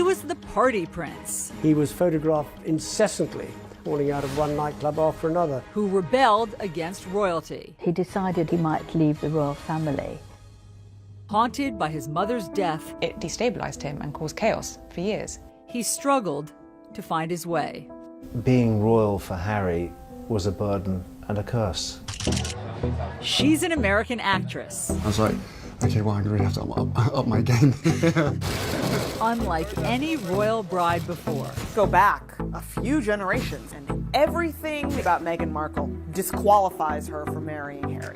was the party prince. He was photographed incessantly, falling out of one nightclub after another. Who rebelled against royalty. He decided he might leave the royal family. Haunted by his mother's death, it destabilized him and caused chaos for years. He struggled to find his way. Being royal for Harry was a burden and a curse. She's an American actress. I was like, okay, well, I really have to up my game. Unlike any royal bride before. Go back a few generations, and everything about Meghan Markle disqualifies her from marrying Harry.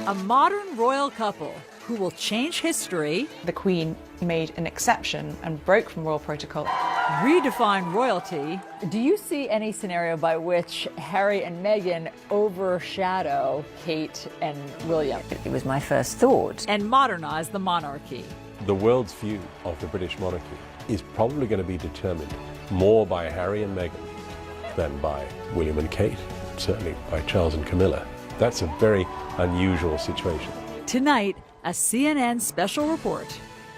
A modern royal couple who will change history. The Queen made an exception and broke from royal protocol. Redefine royalty. Do you see any scenario by which Harry and Meghan overshadow Kate and William? It was my first thought. And modernize the monarchy. The world's view of the British monarchy is probably going to be determined more by Harry and Meghan than by William and Kate, certainly by Charles and Camilla. That's a very unusual situation. Tonight, a CNN special report.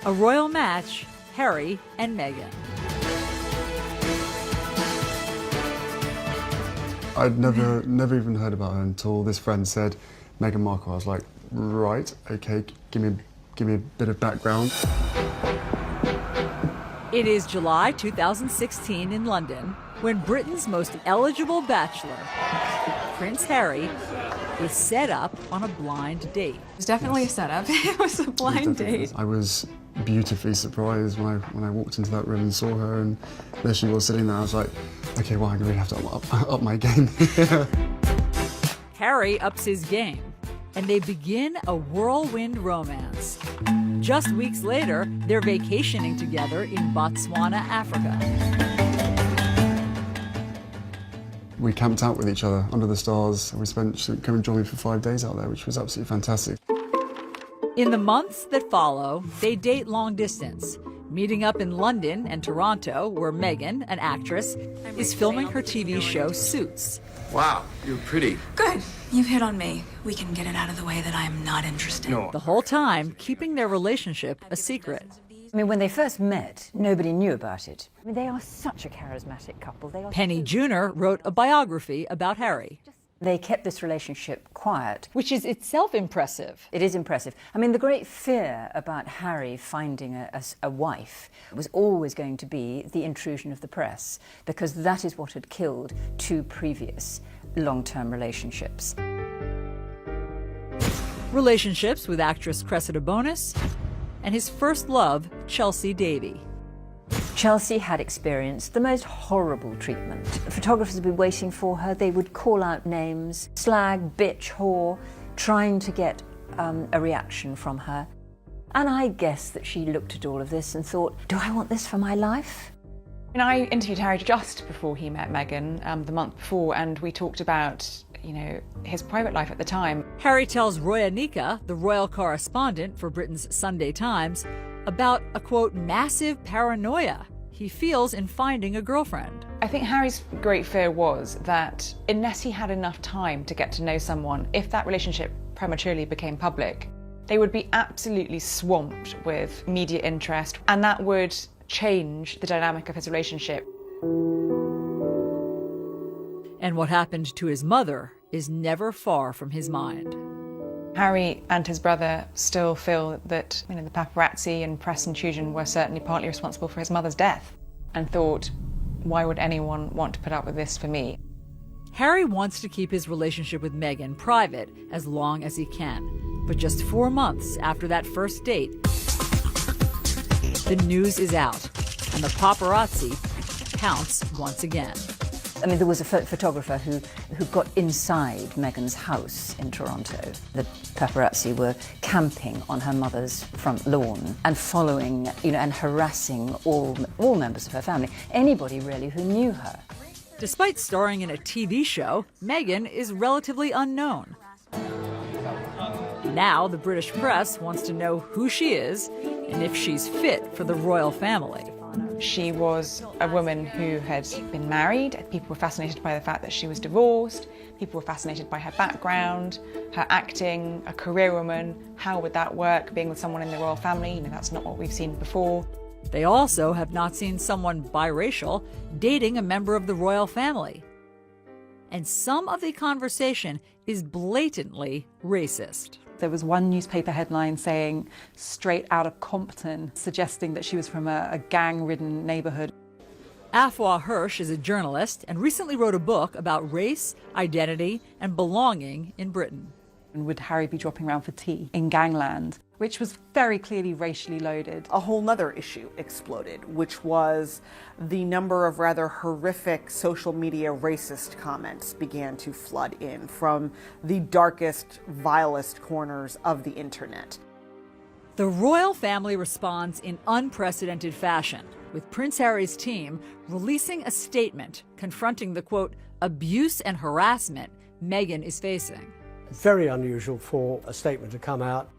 A royal match, Harry and Meghan. I'd never even heard about her until this friend said Meghan Markle. I was like, right, okay, give me a bit of background. It is July 2016 in London when Britain's most eligible bachelor, Prince Harry, is set up on a blind date. It was definitely a setup. It was a blind date. I was beautifully surprised when I walked into that room and saw her, and there she was sitting there. I was like, okay, well, I really have to up my game. Harry ups his game, and they begin a whirlwind romance. Just weeks later, they're vacationing together in Botswana, Africa. We camped out with each other under the stars. She came and joined me for 5 days out there, which was absolutely fantastic. In the months that follow, they date long distance, meeting up in London and Toronto, where Meghan, an actress, is filming her TV show Suits. Wow, you're pretty. Good. You've hit on me. We can get it out of the way that I'm not interested. No. The whole time keeping their relationship a secret. I mean, when they first met, nobody knew about it. I mean, they are such a charismatic couple. Penny Junor wrote a biography about Harry. They kept this relationship quiet. Which is itself impressive. It is impressive. I mean, the great fear about Harry finding a wife was always going to be the intrusion of the press, because that is what had killed 2 previous long-term relationships. Relationships with actress Cressida Bonas and his first love, Chelsea Davy. Chelsea had experienced the most horrible treatment. Photographers would be waiting for her. They would call out names, slag, bitch, whore, trying to get a reaction from her. And I guess that she looked at all of this and thought, do I want this for my life? And I interviewed Harry just before he met Meghan, the month before, and we talked about, his private life at the time. Harry tells Roya Nika, the royal correspondent for Britain's Sunday Times, about a, quote, massive paranoia he feels in finding a girlfriend. I think Harry's great fear was that unless he had enough time to get to know someone, if that relationship prematurely became public, they would be absolutely swamped with media interest, and that would change the dynamic of his relationship. And what happened to his mother is never far from his mind. Harry and his brother still feel that the paparazzi and press intrusion were certainly partly responsible for his mother's death, and thought, why would anyone want to put up with this for me? Harry wants to keep his relationship with Meghan private as long as he can. But just 4 months after that first date, the news is out, and the paparazzi pounce once again. I mean, there was a photographer who got inside Meghan's house in Toronto. The paparazzi were camping on her mother's front lawn and following, and harassing all members of her family, anybody really who knew her. Despite starring in a TV show, Meghan is relatively unknown. Now the British press wants to know who she is and if she's fit for the royal family. She was a woman who had been married. People were fascinated by the fact that she was divorced. People were fascinated by her background, her acting, a career woman. How would that work, being with someone in the royal family? That's not what we've seen before. They also have not seen someone biracial dating a member of the royal family. And some of the conversation is blatantly racist. There was one newspaper headline saying, "Straight out of Compton," suggesting that she was from a gang-ridden neighborhood. Afua Hirsch is a journalist and recently wrote a book about race, identity, and belonging in Britain. And would Harry be dropping around for tea in gangland, which was very clearly racially loaded. A whole nother issue exploded, which was the number of rather horrific social media racist comments began to flood in from the darkest, vilest corners of the internet. The royal family responds in unprecedented fashion, with Prince Harry's team releasing a statement confronting the, quote, abuse and harassment Meghan is facing. Very unusual for a statement to come out.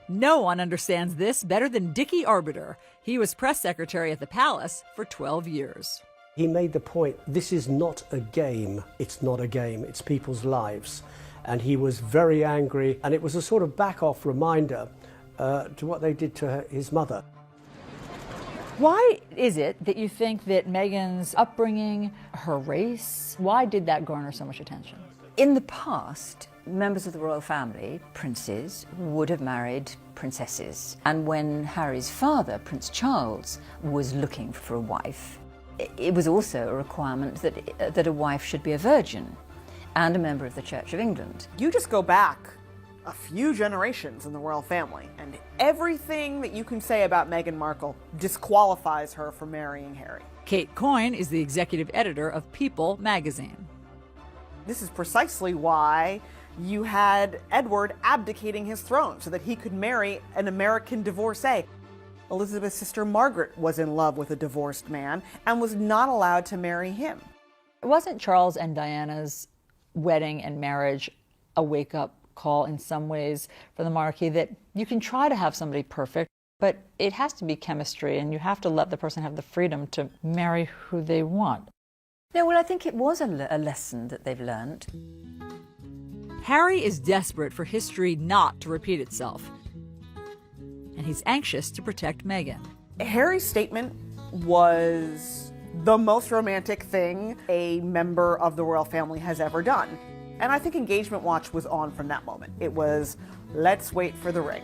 No one understands this better than Dickie Arbiter. He was press secretary at the palace for 12 years. He made the point, this is not a game. It's not a game, it's people's lives. And he was very angry, and it was a sort of back-off reminder to what they did to his mother. Why is it that you think that Meghan's upbringing, her race, why did that garner so much attention? In the past, members of the royal family, princes, would have married princesses. And when Harry's father, Prince Charles, was looking for a wife, it was also a requirement that a wife should be a virgin and a member of the Church of England. You just go back a few generations in the royal family, and everything that you can say about Meghan Markle disqualifies her from marrying Harry. Kate Coyne is the executive editor of People magazine. This is precisely why you had Edward abdicating his throne so that he could marry an American divorcee. Elizabeth's sister Margaret was in love with a divorced man and was not allowed to marry him. Wasn't Charles and Diana's wedding and marriage a wake-up call in some ways for the monarchy, that you can try to have somebody perfect, but it has to be chemistry and you have to let the person have the freedom to marry who they want? No, well, I think it was a lesson that they've learned. Harry is desperate for history not to repeat itself, and he's anxious to protect Meghan. Harry's statement was the most romantic thing a member of the royal family has ever done. And I think engagement watch was on from that moment. It was, let's wait for the ring.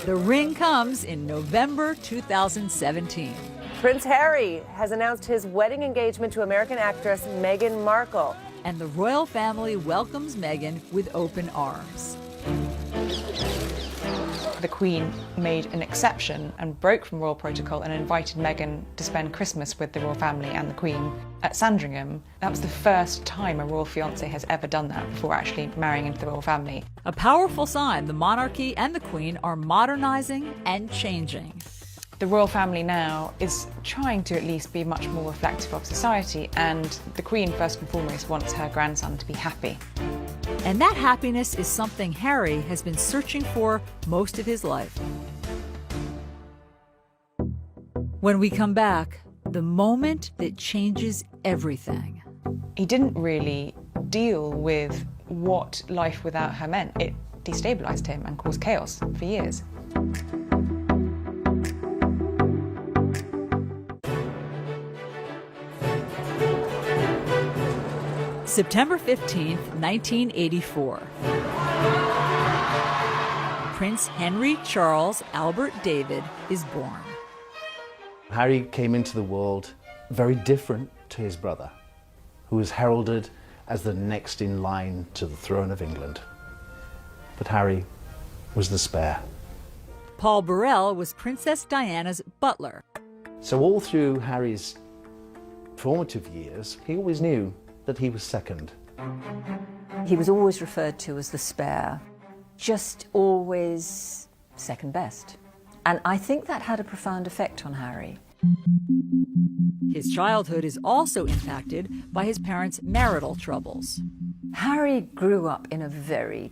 The ring comes in November 2017. Prince Harry has announced his wedding engagement to American actress Meghan Markle. And the royal family welcomes Meghan with open arms. The Queen made an exception and broke from royal protocol and invited Meghan to spend Christmas with the royal family and the Queen at Sandringham. That was the first time a royal fiancé has ever done that before actually marrying into the royal family. A powerful sign the monarchy and the Queen are modernizing and changing. The royal family now is trying to at least be much more reflective of society, and the Queen, first and foremost, wants her grandson to be happy. And that happiness is something Harry has been searching for most of his life. When we come back, the moment that changes everything. He didn't really deal with what life without her meant. It destabilized him and caused chaos for years. September 15th, 1984. Prince Henry Charles Albert David is born. Harry came into the world very different to his brother, who was heralded as the next in line to the throne of England. But Harry was the spare. Paul Burrell was Princess Diana's butler. So all through Harry's formative years, he always knew that he was second. He was always referred to as the spare, just always second best. And I think that had a profound effect on Harry. His childhood is also impacted by his parents' marital troubles. Harry grew up in a very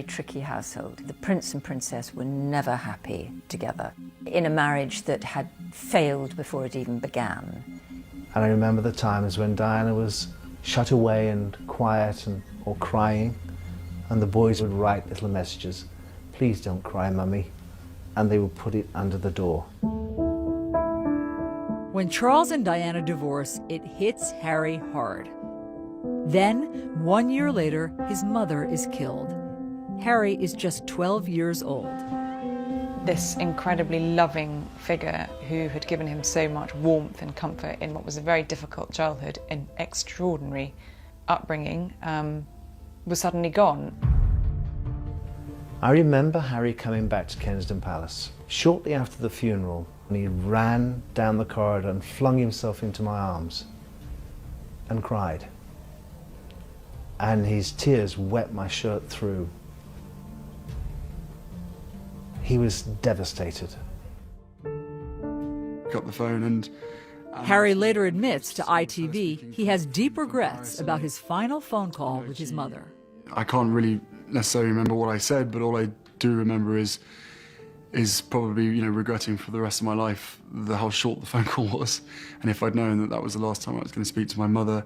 tricky household. The prince and princess were never happy together, in a marriage that had failed before it even began. And I remember the times when Diana was shut away and quiet or crying, and the boys would write little messages, "Please don't cry, Mummy. and they would put it under the door. When Charles and Diana divorce, it hits Harry hard. Then, 1 year later, his mother is killed. Harry is just 12 years old. This incredibly loving figure who had given him so much warmth and comfort in what was a very difficult childhood and extraordinary upbringing was suddenly gone. I remember Harry coming back to Kensington Palace shortly after the funeral, and he ran down the corridor and flung himself into my arms and cried. And his tears wet my shirt through. He was devastated. Got the phone and... Harry later admits to ITV he has deep regrets about his final phone call with his mother. I can't really necessarily remember what I said, but all I do remember is probably, regretting for the rest of my life how short the phone call was. And if I'd known that that was the last time I was going to speak to my mother,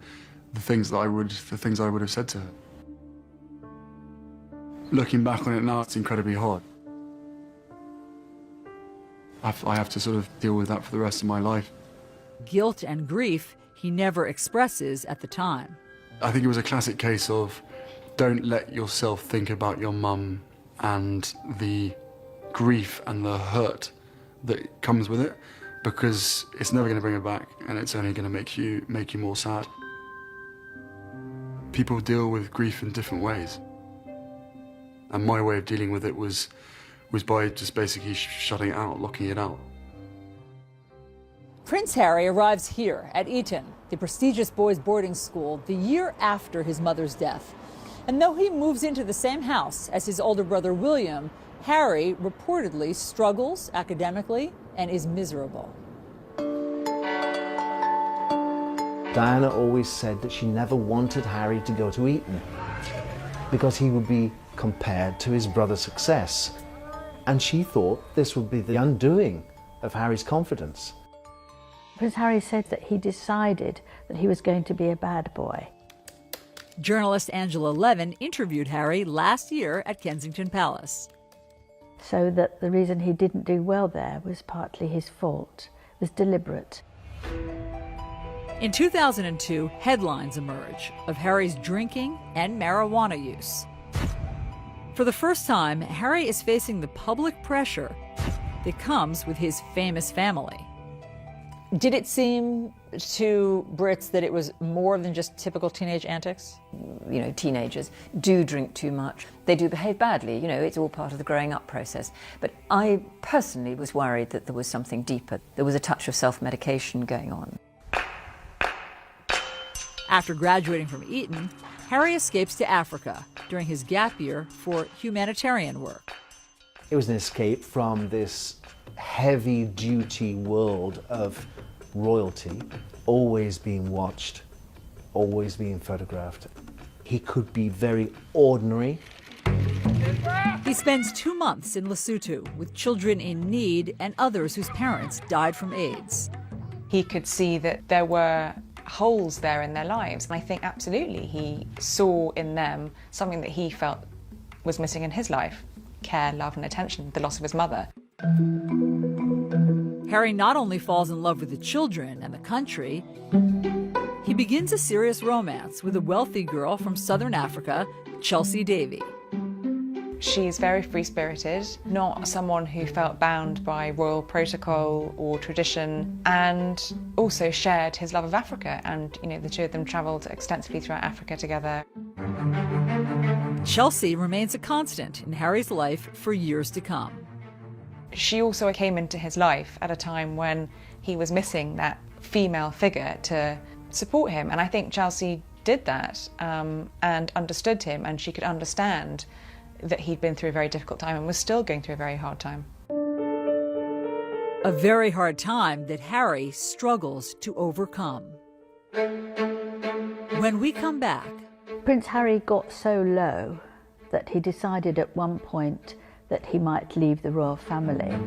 the things I would have said to her. Looking back on it now, it's incredibly hard. I have to sort of deal with that for the rest of my life. Guilt and grief he never expresses at the time. I think it was a classic case of don't let yourself think about your mum and the grief and the hurt that comes with it, because it's never going to bring her back, and it's only going to make you more sad. People deal with grief in different ways, and my way of dealing with it was by just basically shutting it out, locking it out. Prince Harry arrives here at Eton, the prestigious boys' boarding school, the year after his mother's death. And though he moves into the same house as his older brother William, Harry reportedly struggles academically and is miserable. Diana always said that she never wanted Harry to go to Eton because he would be compared to his brother's success. And she thought this would be the undoing of Harry's confidence. Prince Harry said that he decided that he was going to be a bad boy. Journalist Angela Levin interviewed Harry last year at Kensington Palace. So that the reason he didn't do well there was partly his fault. It was deliberate. In 2002, headlines emerge of Harry's drinking and marijuana use. For the first time, Harry is facing the public pressure that comes with his famous family. Did it seem to Brits that it was more than just typical teenage antics? Teenagers do drink too much. They do behave badly, it's all part of the growing up process. But I personally was worried that there was something deeper. There was a touch of self-medication going on. After graduating from Eton, Harry escapes to Africa during his gap year for humanitarian work. It was an escape from this heavy-duty world of royalty, always being watched, always being photographed. He could be very ordinary. He spends 2 months in Lesotho with children in need and others whose parents died from AIDS. He could see that there were holes there in their lives, and I think absolutely he saw in them something that he felt was missing in his life: care, love and attention, the loss of his mother. Harry not only falls in love with the children and the country, he begins a serious romance with a wealthy girl from southern Africa, Chelsea Davy. She's very free-spirited, not someone who felt bound by royal protocol or tradition, and also shared his love of Africa, and the two of them travelled extensively throughout Africa together. Chelsea remains a constant in Harry's life for years to come. She also came into his life at a time when he was missing that female figure to support him, and I think Chelsea did that and understood him, and she could understand that he'd been through a very difficult time and was still going through a very hard time. A very hard time that Harry struggles to overcome. When we come back... Prince Harry got so low that he decided at one point that he might leave the royal family.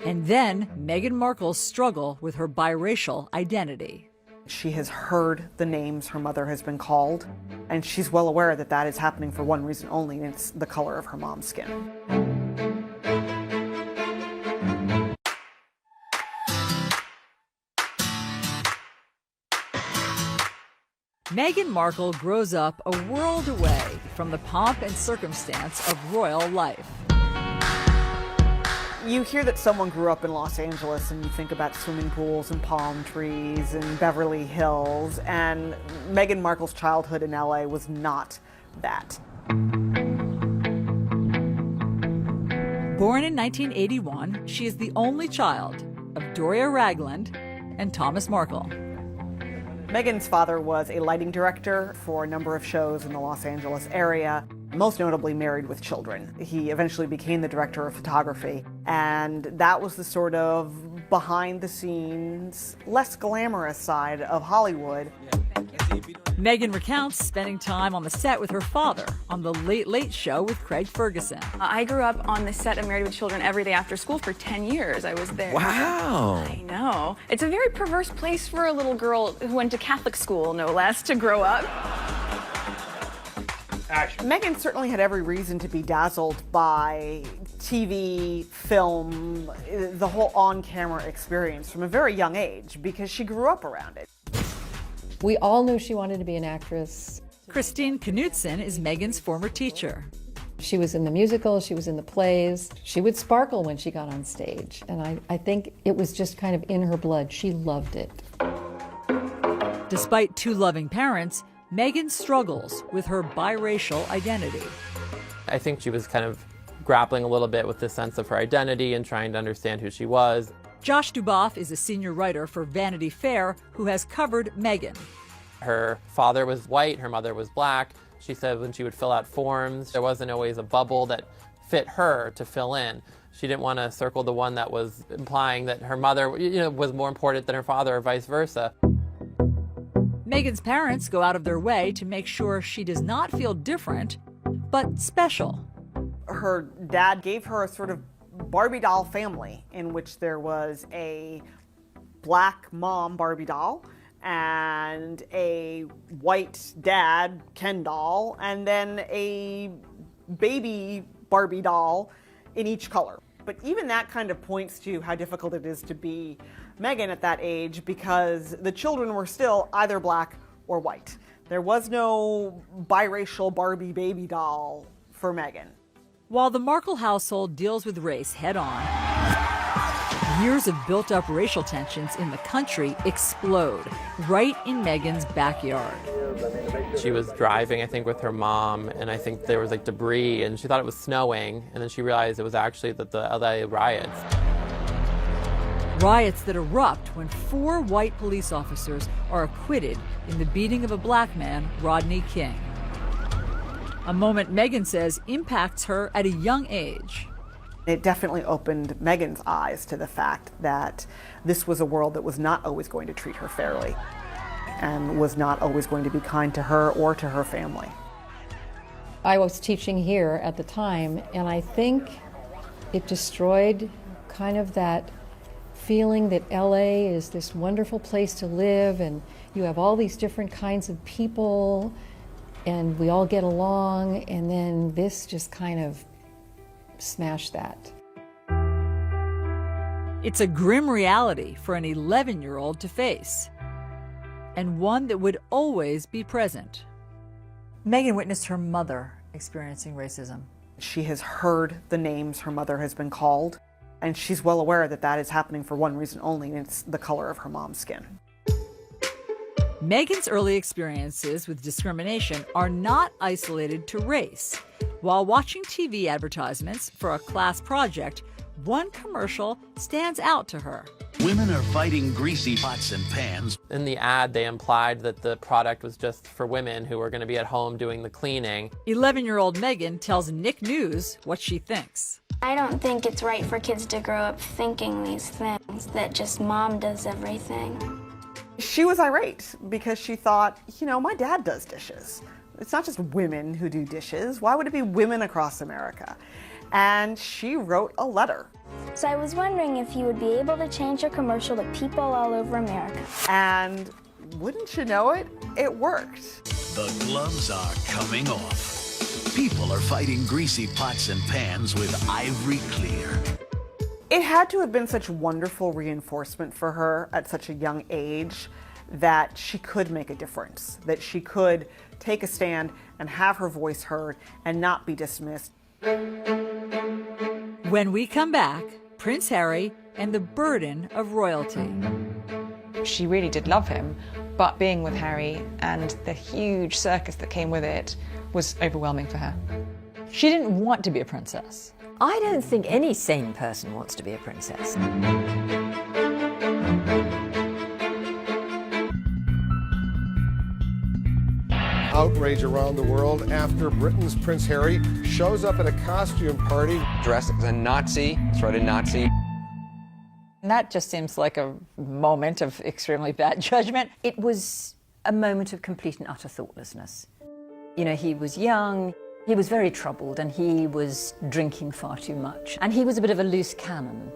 And then Meghan Markle's struggle with her biracial identity. She has heard the names her mother has been called, and she's well aware that that is happening for one reason only, and it's the color of her mom's skin. Meghan Markle grows up a world away from the pomp and circumstance of royal life. You hear that someone grew up in Los Angeles and you think about swimming pools and palm trees and Beverly Hills, and Meghan Markle's childhood in LA was not that. Born in 1981, she is the only child of Doria Ragland and Thomas Markle. Meghan's father was a lighting director for a number of shows in the Los Angeles area, most notably Married with Children. He eventually became the director of photography, and that was the sort of behind-the-scenes, less glamorous side of Hollywood. Meghan recounts spending time on the set with her father on The Late Late Show with Craig Ferguson. I grew up on the set of Married with Children every day after school for 10 years. I was there. Wow. I know. It's a very perverse place for a little girl who went to Catholic school, no less, to grow up. Action. Meghan certainly had every reason to be dazzled by TV, film, the whole on-camera experience from a very young age because she grew up around it. We all knew she wanted to be an actress. Christine Knudsen is Meghan's former teacher. She was in the musicals, she was in the plays. She would sparkle when she got on stage, and I think it was just kind of in her blood. She loved it. Despite two loving parents, Meghan struggles with her biracial identity. I think she was kind of grappling a little bit with the sense of her identity and trying to understand who she was. Josh Duboff is a senior writer for Vanity Fair who has covered Meghan. Her father was white, her mother was black. She said when she would fill out forms, there wasn't always a bubble that fit her to fill in. She didn't want to circle the one that was implying that her mother, was more important than her father or vice versa. Meghan's parents go out of their way to make sure she does not feel different, but special. Her dad gave her a sort of Barbie doll family in which there was a black mom Barbie doll and a white dad Ken doll and then a baby Barbie doll in each color. But even that kind of points to how difficult it is to be Meghan at that age because the children were still either black or white. There was no biracial Barbie baby doll for Meghan. While the Markle household deals with race head-on, years of built-up racial tensions in the country explode right in Meghan's backyard. She was driving, I think, with her mom, and I think there was like debris, and she thought it was snowing, and then she realized it was actually the LA riots. Riots that erupt when 4 white police officers are acquitted in the beating of a black man, Rodney King. A moment Meghan says impacts her at a young age. It definitely opened Meghan's eyes to the fact that this was a world that was not always going to treat her fairly and was not always going to be kind to her or to her family. I was teaching here at the time, and I think it destroyed kind of that feeling that LA is this wonderful place to live and you have all these different kinds of people and we all get along, and then this just kind of smashed that. It's a grim reality for an 11-year-old to face, and one that would always be present. Meghan witnessed her mother experiencing racism. She has heard the names her mother has been called, and she's well aware that that is happening for one reason only, and it's the color of her mom's skin. Meghan's early experiences with discrimination are not isolated to race. While watching TV advertisements for a class project, one commercial stands out to her. Women are fighting greasy pots and pans. In the ad, they implied that the product was just for women who were going to be at home doing the cleaning. 11-year-old Meghan tells Nick News what she thinks. I don't think it's right for kids to grow up thinking these things, that just mom does everything. She was irate because she thought, my dad does dishes. It's not just women who do dishes. Why would it be women across America? And she wrote a letter. So I was wondering if you would be able to change your commercial to people all over America. And wouldn't you know it, it worked. The gloves are coming off. People are fighting greasy pots and pans with Ivory Clear. It had to have been such wonderful reinforcement for her at such a young age that she could make a difference, that she could take a stand and have her voice heard and not be dismissed. When we come back, Prince Harry and the burden of royalty. She really did love him, but being with Harry and the huge circus that came with it was overwhelming for her. She didn't want to be a princess. I don't think any sane person wants to be a princess. Outrage around the world after Britain's Prince Harry shows up at a costume party dressed as a Nazi. That's right, a Nazi. And that just seems like a moment of extremely bad judgment. It was a moment of complete and utter thoughtlessness. You know, he was young, he was very troubled, and he was drinking far too much. And he was a bit of a loose cannon.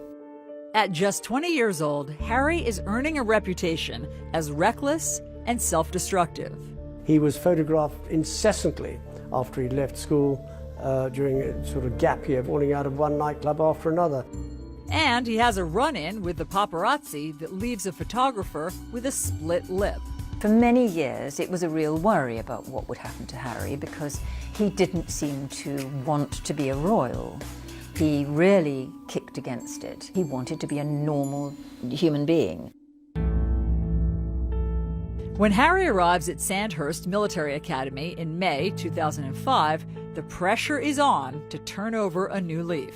At just 20 years old, Harry is earning a reputation as reckless and self-destructive. He was photographed incessantly after he left school during a sort of gap year, falling out of one nightclub after another. And he has a run-in with the paparazzi that leaves a photographer with a split lip. For many years, it was a real worry about what would happen to Harry because he didn't seem to want to be a royal. He really kicked against it. He wanted to be a normal human being. When Harry arrives at Sandhurst Military Academy in May 2005, the pressure is on to turn over a new leaf.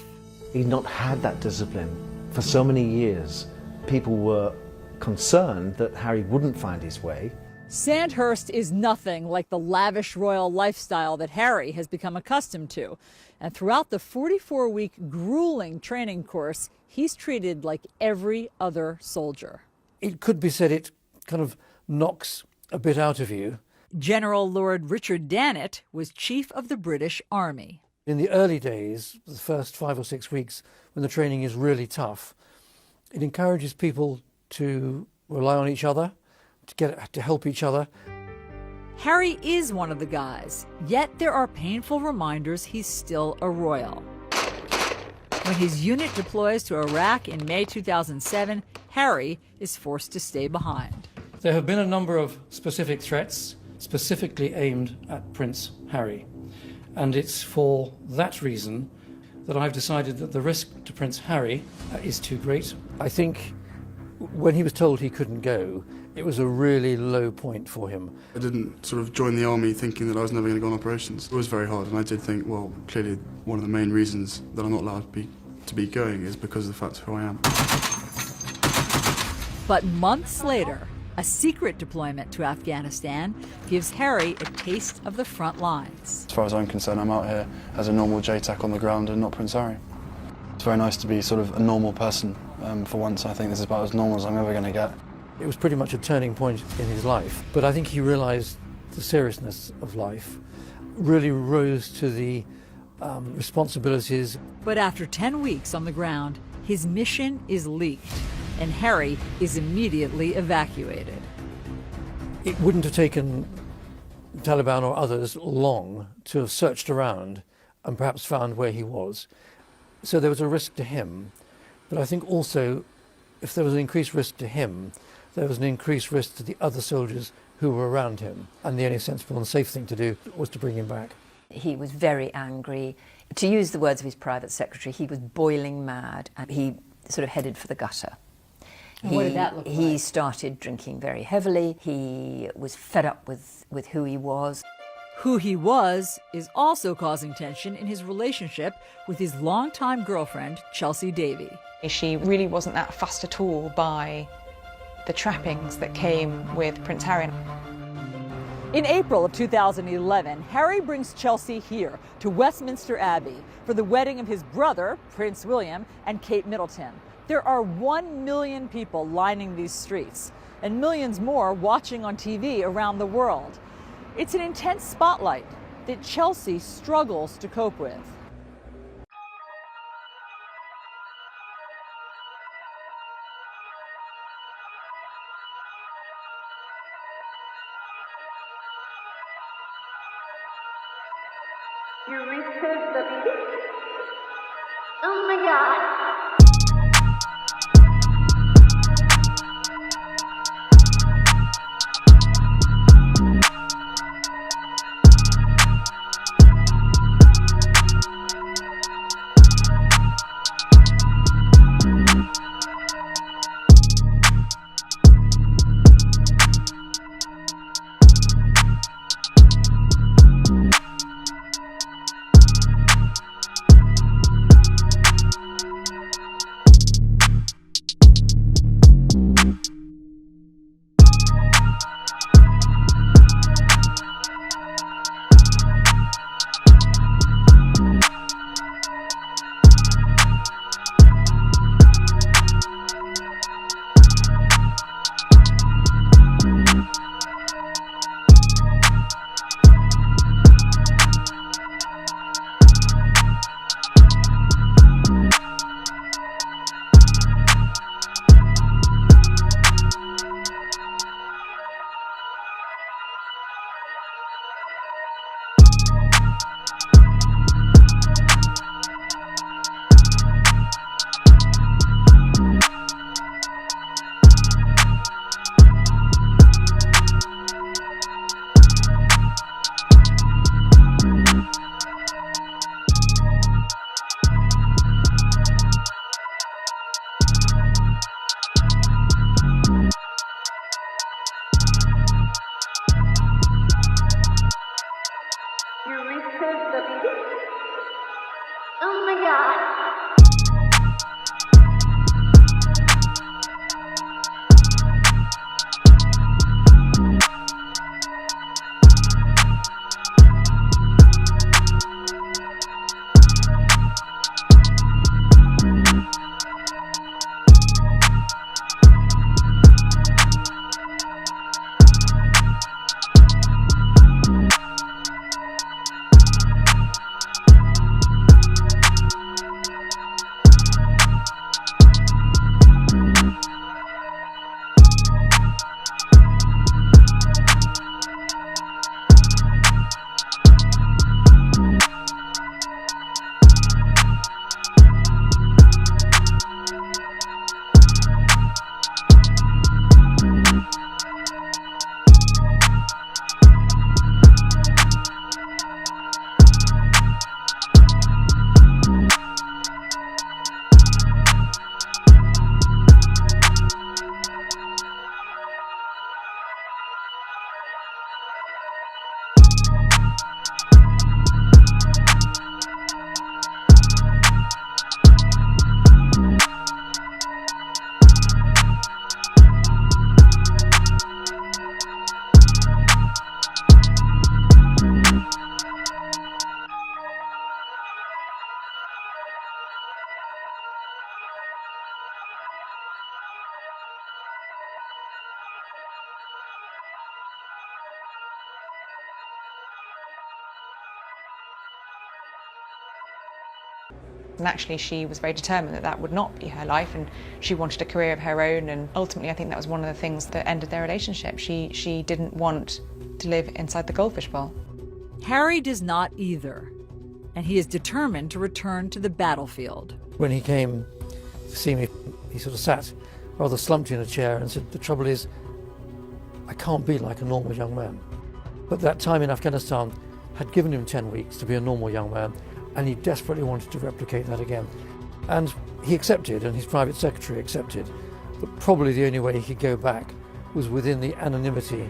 He'd not had that discipline for so many years. People were concerned that Harry wouldn't find his way. Sandhurst is nothing like the lavish royal lifestyle that Harry has become accustomed to. And throughout the 44-week grueling training course, he's treated like every other soldier. It could be said it kind of knocks a bit out of you. General Lord Richard Dannatt was chief of the British Army. In the early days, the first 5 or 6 weeks, when the training is really tough, it encourages people to rely on each other, to help each other. Harry is one of the guys, yet there are painful reminders he's still a royal. When his unit deploys to Iraq in May 2007, Harry is forced to stay behind. There have been a number of specific threats, specifically aimed at Prince Harry. And it's for that reason that I've decided that the risk to Prince Harry is too great. I think when he was told he couldn't go, it was a really low point for him. I didn't sort of join the army thinking that I was never going to go on operations. It was very hard, and I did think, well, clearly one of the main reasons that I'm not allowed to be going is because of the fact of who I am. But months later, a secret deployment to Afghanistan gives Harry a taste of the front lines. As far as I'm concerned, I'm out here as a normal JTAC on the ground and not Prince Harry. It's very nice to be sort of a normal person for once. I think this is about as normal as I'm ever going to get. It was pretty much a turning point in his life, but I think he realised the seriousness of life, really rose to the responsibilities. But after 10 weeks on the ground, his mission is leaked, and Harry is immediately evacuated. It wouldn't have taken Taliban or others long to have searched around and perhaps found where he was. So there was a risk to him, but I think also if there was an increased risk to him, there was an increased risk to the other soldiers who were around him, and the only sensible and safe thing to do was to bring him back. He was very angry. To use the words of his private secretary, he was boiling mad, and he sort of headed for the gutter. What did that look like? He started drinking very heavily. He was fed up with who he was. Who he was is also causing tension in his relationship with his longtime girlfriend, Chelsea Davy. She really wasn't that fussed at all by the trappings that came with Prince Harry. In April of 2011, Harry brings Chelsea here to Westminster Abbey for the wedding of his brother, Prince William, and Kate Middleton. There are 1 million people lining these streets, and millions more watching on TV around the world. It's an intense spotlight that Chelsea struggles to cope with. You reached the beat. Oh my God. And actually she was very determined that that would not be her life, and she wanted a career of her own, and ultimately I think that was one of the things that ended their relationship. She didn't want to live inside the goldfish bowl. Harry does not either, and he is determined to return to the battlefield. When he came to see me, he sort of sat rather slumped in a chair and said, "The trouble is, I can't be like a normal young man." But that time in Afghanistan had given him 10 weeks to be a normal young man, and he desperately wanted to replicate that again. And he accepted, and his private secretary accepted, but probably the only way he could go back was within the anonymity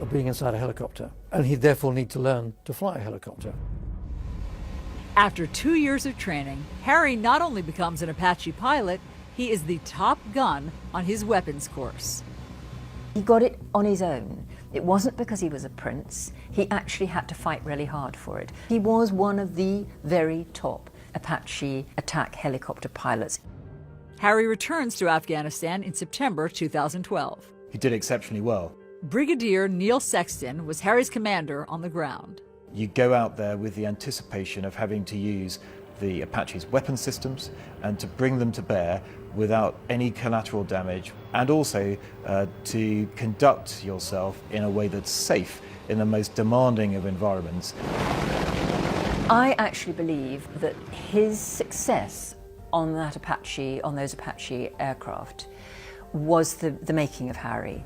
of being inside a helicopter, and he'd therefore need to learn to fly a helicopter. After 2 years of training, Harry not only becomes an Apache pilot, he is the top gun on his weapons course. He got it on his own. It wasn't because he was a prince. He actually had to fight really hard for it. He was one of the very top Apache attack helicopter pilots. Harry returns to Afghanistan in September 2012. He did exceptionally well. Brigadier Neil Sexton was Harry's commander on the ground. You go out there with the anticipation of having to use the Apache's weapon systems and to bring them to bear without any collateral damage, and also to conduct yourself in a way that's safe in the most demanding of environments. I actually believe that his success on those Apache aircraft was the making of Harry.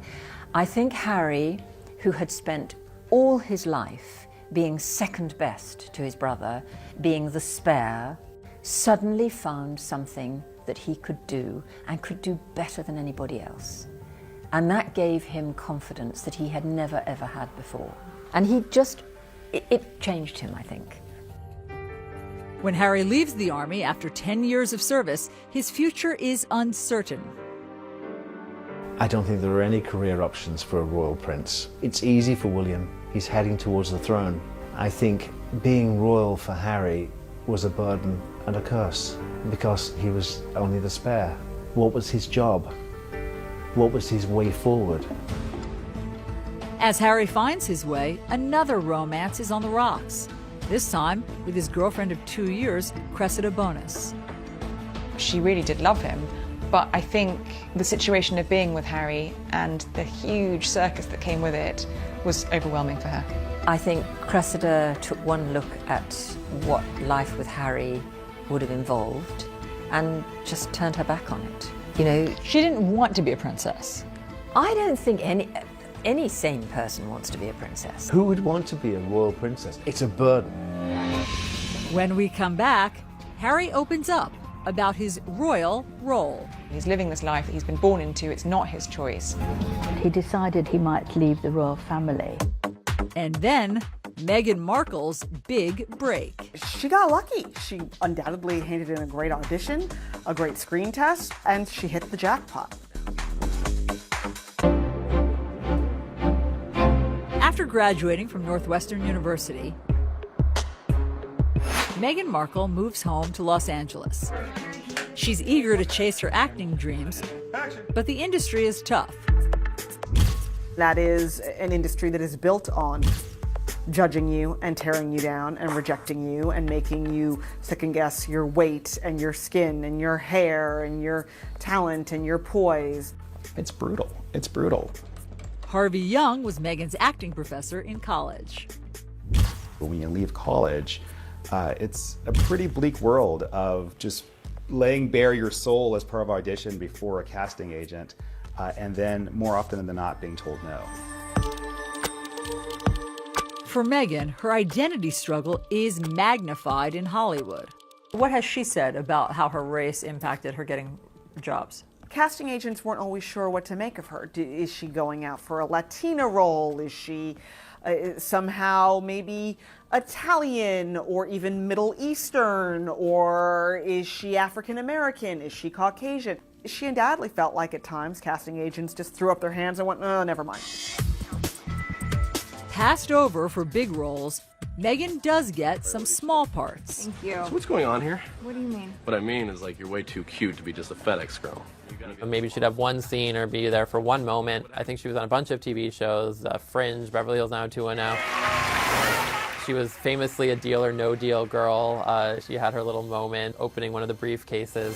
I think Harry, who had spent all his life being second best to his brother, being the spare, suddenly found something that he could do, and could do better than anybody else. And that gave him confidence that he had never ever had before. And it changed him, I think. When Harry leaves the army after 10 years of service, his future is uncertain. I don't think there are any career options for a royal prince. It's easy for William. He's heading towards the throne. I think being royal for Harry was a burden and a curse because he was only the spare. What was his job? What was his way forward? As Harry finds his way, another romance is on the rocks. This time with his girlfriend of 2 years, Cressida Bonus. She really did love him, but I think the situation of being with Harry and the huge circus that came with it was overwhelming for her. I think Cressida took one look at what life with Harry would have involved and just turned her back on it. You know, she didn't want to be a princess. I don't think any sane person wants to be a princess. Who would want to be a royal princess? It's a burden. When we come back, Harry opens up about his royal role. He's living this life that he's been born into. It's not his choice. He decided he might leave the royal family. And then Meghan Markle's big break. She got lucky. She undoubtedly handed in a great audition, a great screen test, and she hit the jackpot. After graduating from Northwestern University, Meghan Markle moves home to Los Angeles. She's eager to chase her acting dreams, but the industry is tough. That is an industry that is built on judging you and tearing you down and rejecting you and making you second guess your weight and your skin and your hair and your talent and your poise. It's brutal. It's brutal. Harvey Young was Meghan's acting professor in college. When you leave college, it's a pretty bleak world of just laying bare your soul as part of audition before a casting agent, and then more often than not being told no. For Meghan, her identity struggle is magnified in Hollywood. What has she said about how her race impacted her getting jobs? Casting agents weren't always sure what to make of her. Is she going out for a Latina role? Is she somehow maybe Italian or even Middle Eastern? Or is she African American? Is she Caucasian? She undoubtedly felt like at times casting agents just threw up their hands and went, oh, never mind. Passed over for big roles, Meghan does get some small parts. Thank you. So what's going on here? What do you mean? What I mean is, like, you're way too cute to be just a FedEx girl. Maybe she'd have one scene or be there for one moment. I think she was on a bunch of TV shows, Fringe, Beverly Hills 90210. She was famously a deal or no deal girl. She had her little moment opening one of the briefcases.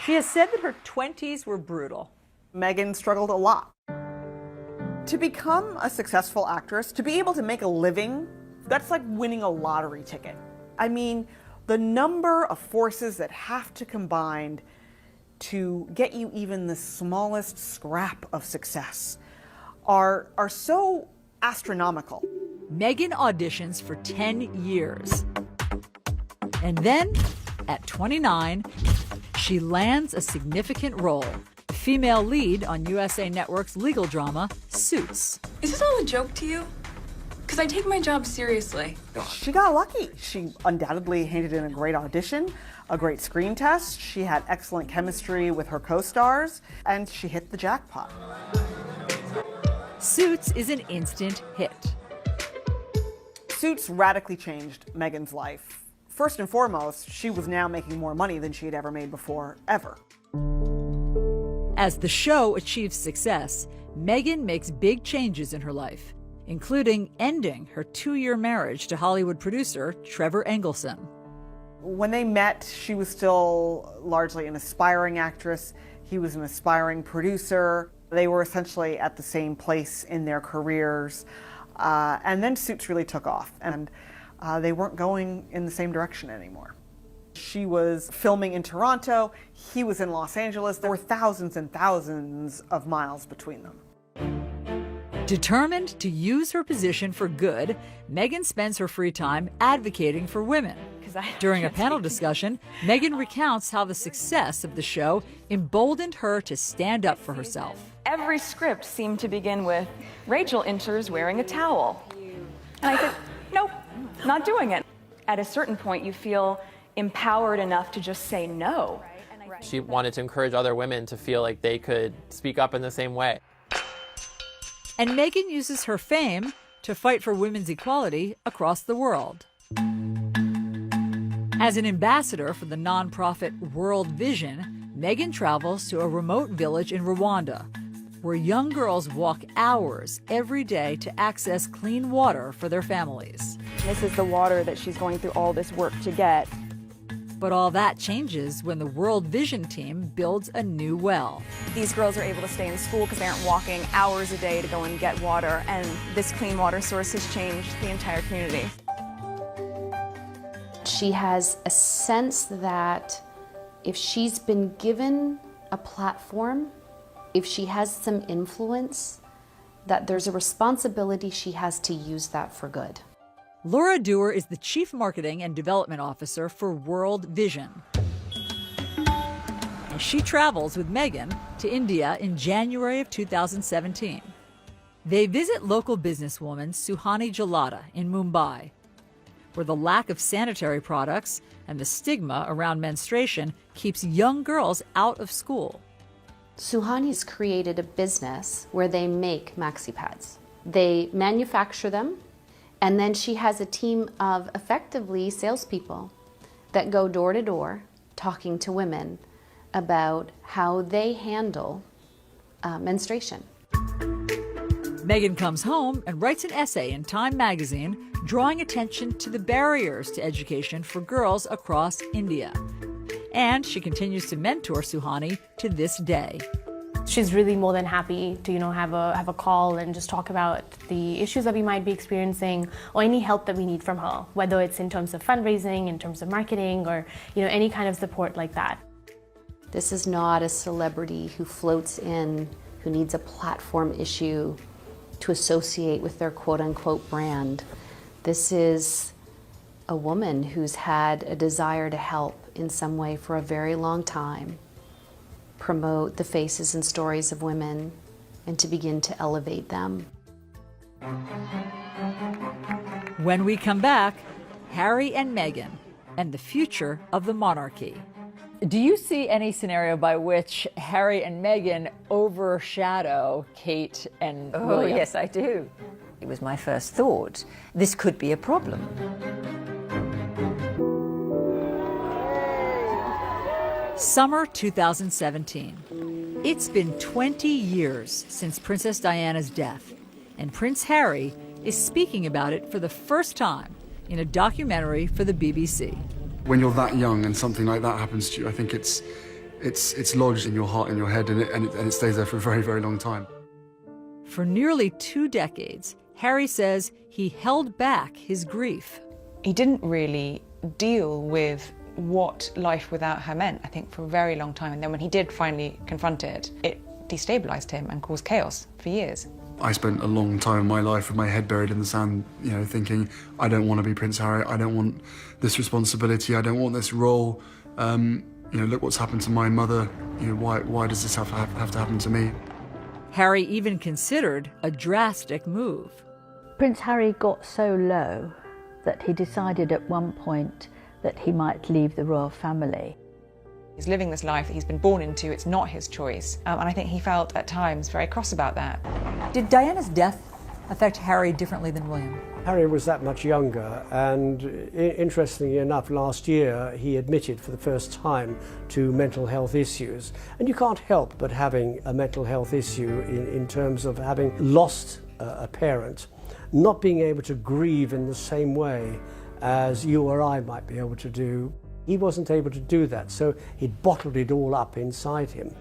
She has said that her 20s were brutal. Meghan struggled a lot. To become a successful actress, to be able to make a living, that's like winning a lottery ticket. I mean, the number of forces that have to combine to get you even the smallest scrap of success are so astronomical. Meghan auditions for 10 years. And then, at 29, she lands a significant role. Female lead on USA Network's legal drama, Suits. Is this all a joke to you? Because I take my job seriously. She got lucky. She undoubtedly handed in a great audition, a great screen test. She had excellent chemistry with her co-stars, and she hit the jackpot. Suits is an instant hit. Suits radically changed Meghan's life. First and foremost, she was now making more money than she had ever made before, ever. As the show achieves success, Meghan makes big changes in her life, including ending her 2-year marriage to Hollywood producer Trevor Engelson. When they met, she was still largely an aspiring actress. He was an aspiring producer. They were essentially at the same place in their careers. And then Suits really took off, and they weren't going in the same direction anymore. She was filming in Toronto. He was in Los Angeles. There were thousands and thousands of miles between them. Determined to use her position for good, Meghan spends her free time advocating for women. During a panel discussion, Meghan recounts how the success of the show emboldened her to stand up for herself. Every script seemed to begin with, Rachel enters wearing a towel. And I said, nope, not doing it. At a certain point, you feel empowered enough to just say no. She wanted to encourage other women to feel like they could speak up in the same way. And Meghan uses her fame to fight for women's equality across the world. As an ambassador for the nonprofit World Vision, Meghan travels to a remote village in Rwanda, where young girls walk hours every day to access clean water for their families. This is the water that she's going through all this work to get. But all that changes when the World Vision team builds a new well. These girls are able to stay in school because they aren't walking hours a day to go and get water, and this clean water source has changed the entire community. She has a sense that if she's been given a platform, if she has some influence, that there's a responsibility she has to use that for good. Laura Dewar is the Chief Marketing and Development Officer for World Vision. And she travels with Meghan to India in January of 2017. They visit local businesswoman Suhani Jalata in Mumbai, where the lack of sanitary products and the stigma around menstruation keeps young girls out of school. Suhani's created a business where they make maxi pads. They manufacture them, and then she has a team of effectively salespeople that go door to door talking to women about how they handle menstruation. Meghan comes home and writes an essay in Time magazine drawing attention to the barriers to education for girls across India. And she continues to mentor Suhani to this day. She's really more than happy to, have a call and just talk about the issues that we might be experiencing or any help that we need from her, whether it's in terms of fundraising, in terms of marketing, or any kind of support like that. This is not a celebrity who floats in, who needs a platform issue to associate with their quote-unquote brand. This is a woman who's had a desire to help in some way for a very long time, promote the faces and stories of women, and to begin to elevate them. When we come back, Harry and Meghan and the future of the monarchy. Do you see any scenario by which Harry and Meghan overshadow Kate and William? Oh, yes, I do. It was my first thought. This could be a problem. Summer 2017. It's been 20 years since Princess Diana's death, and Prince Harry is speaking about it for the first time in a documentary for the BBC. When you're that young and something like that happens to you, I think it's lodged in your heart and your head, and it stays there for a very, very long time. For nearly 2 decades, Harry says he held back his grief. He didn't really deal with what life without her meant, I think, for a very long time. And then when he did finally confront it, it destabilized him and caused chaos for years. I spent a long time of my life with my head buried in the sand, thinking, I don't want to be Prince Harry, I don't want this responsibility, I don't want this role. Look what's happened to my mother, why does this have to happen to me? Harry even considered a drastic move. Prince Harry got so low that he decided at one point that he might leave the royal family. He's living this life that he's been born into, it's not his choice. And I think he felt at times very cross about that. Did Diana's death affect Harry differently than William? Harry was that much younger, and interestingly enough, last year he admitted for the first time to mental health issues. And you can't help but having a mental health issue in terms of having lost a parent, not being able to grieve in the same way as you or I might be able to do. He wasn't able to do that, so he'd bottled it all up inside him.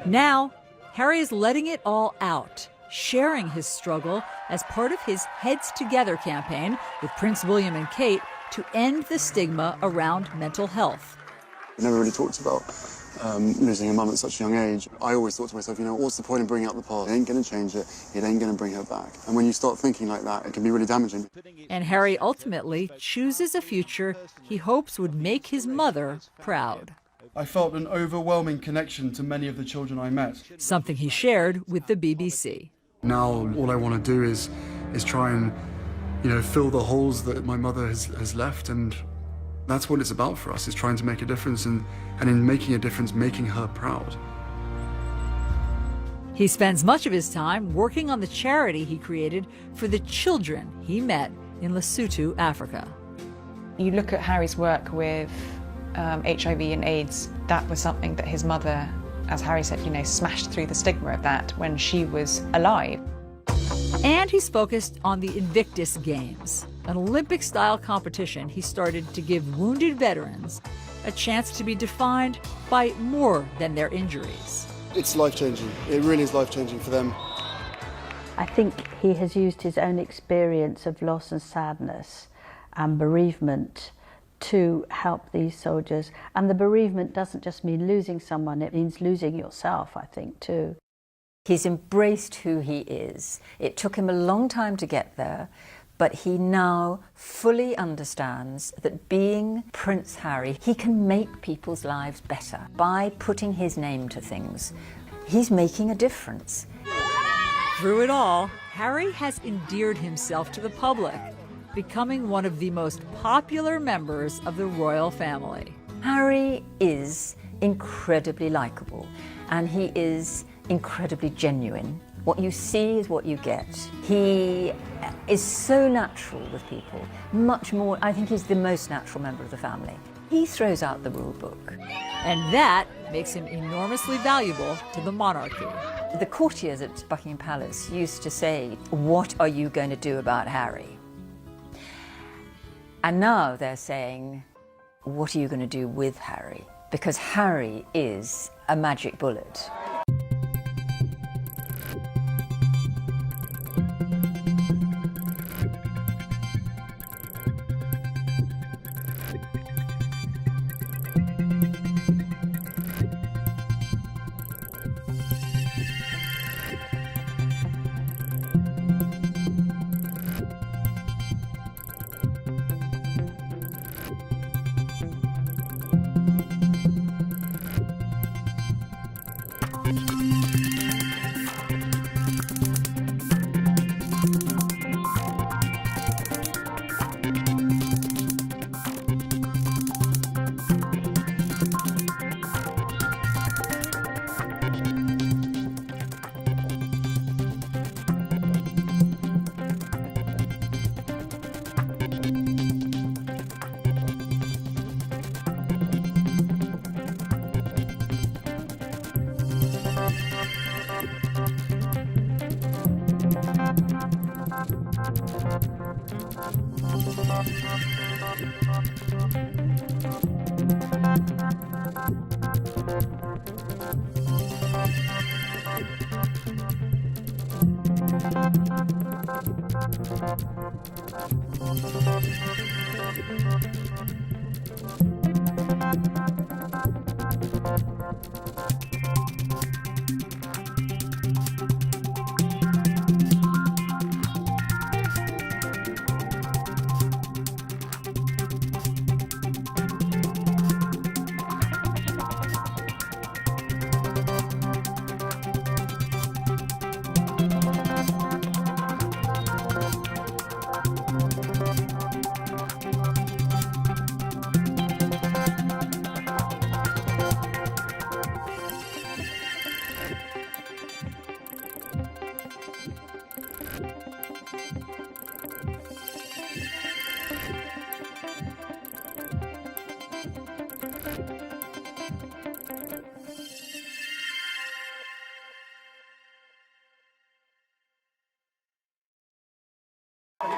Now, Harry is letting it all out, sharing his struggle as part of his Heads Together campaign with Prince William and Kate to end the stigma around mental health. I never really talked about losing a mum at such a young age. I always thought to myself, what's the point in bringing up the past? It ain't going to change it. It ain't going to bring her back. And when you start thinking like that, it can be really damaging. And Harry ultimately chooses a future he hopes would make his mother proud. I felt an overwhelming connection to many of the children I met. Something he shared with the BBC. Now, all I want to do is try and, fill the holes that my mother has left, and that's what it's about for us, is trying to make a difference, and in making a difference, making her proud. He spends much of his time working on the charity he created for the children he met in Lesotho, Africa. You look at Harry's work with HIV and AIDS, that was something that his mother, as Harry said, smashed through the stigma of that when she was alive. And he's focused on the Invictus Games, an Olympic-style competition he started to give wounded veterans a chance to be defined by more than their injuries. It's life-changing. It really is life-changing for them. I think he has used his own experience of loss and sadness and bereavement to help these soldiers. And the bereavement doesn't just mean losing someone, it means losing yourself, I think, too. He's embraced who he is. It took him a long time to get there, but he now fully understands that being Prince Harry, he can make people's lives better by putting his name to things. He's making a difference. Through it all, Harry has endeared himself to the public, becoming one of the most popular members of the royal family. Harry is incredibly likable, and he is incredibly genuine. What you see is what you get. He is so natural with people, much more, I think he's the most natural member of the family. He throws out the rule book. And that makes him enormously valuable to the monarchy. The courtiers at Buckingham Palace used to say, "What are you going to do about Harry?" And now they're saying, "What are you going to do with Harry?" Because Harry is a magic bullet.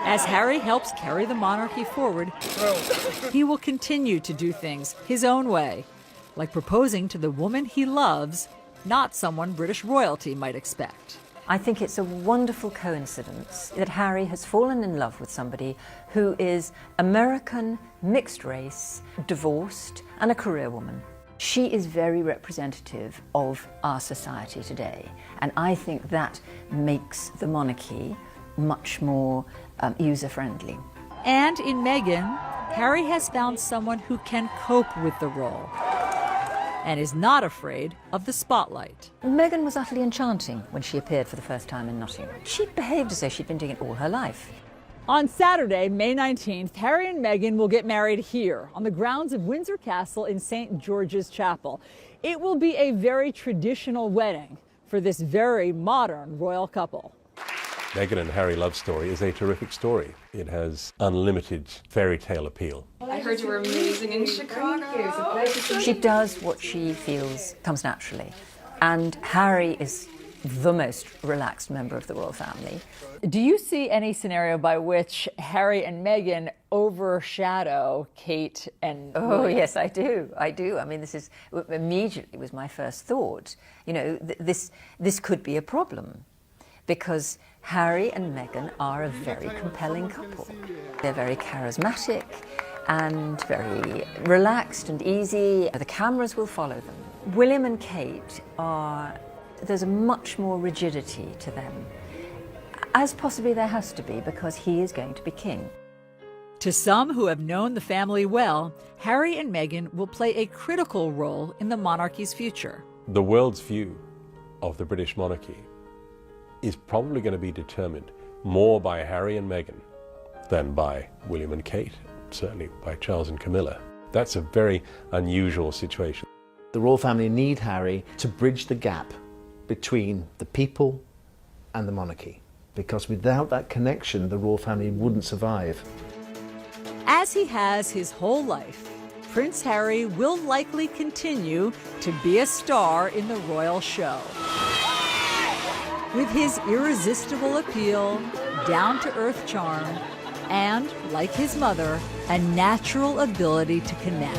As Harry helps carry the monarchy forward, he will continue to do things his own way, like proposing to the woman he loves, not someone British royalty might expect. I think it's a wonderful coincidence that Harry has fallen in love with somebody who is American, mixed race, divorced, and a career woman. She is very representative of our society today, and I think that makes the monarchy much more user-friendly. And in Meghan, Harry has found someone who can cope with the role and is not afraid of the spotlight. Meghan was utterly enchanting when she appeared for the first time in Nottingham. She behaved as though she'd been doing it all her life. On Saturday, May 19th, Harry and Meghan will get married here on the grounds of Windsor Castle in St. George's Chapel. It will be a very traditional wedding for this very modern royal couple. Meghan and Harry love story is a terrific story. It has unlimited fairy tale appeal. I heard you were amazing in Chicago. She does what she feels comes naturally. And Harry is the most relaxed member of the royal family. Do you see any scenario by which Harry and Meghan overshadow Kate and Oh, William? yes, I do. I do. I mean, this is immediately was my first thought. You know, this could be a problem because Harry and Meghan are a very compelling couple. They're very charismatic and very relaxed and easy. The cameras will follow them. William and Kate there's a much more rigidity to them, as possibly there has to be because he is going to be king. To some who have known the family well, Harry and Meghan will play a critical role in the monarchy's future. The world's view of the British monarchy is probably going to be determined more by Harry and Meghan than by William and Kate, certainly by Charles and Camilla. That's a very unusual situation. The royal family need Harry to bridge the gap between the people and the monarchy, because without that connection, the royal family wouldn't survive. As he has his whole life, Prince Harry will likely continue to be a star in the royal show. With his irresistible appeal, down-to-earth charm, and, like his mother, a natural ability to connect.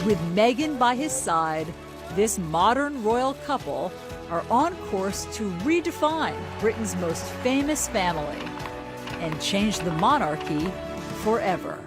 With Meghan by his side, this modern royal couple are on course to redefine Britain's most famous family and change the monarchy forever.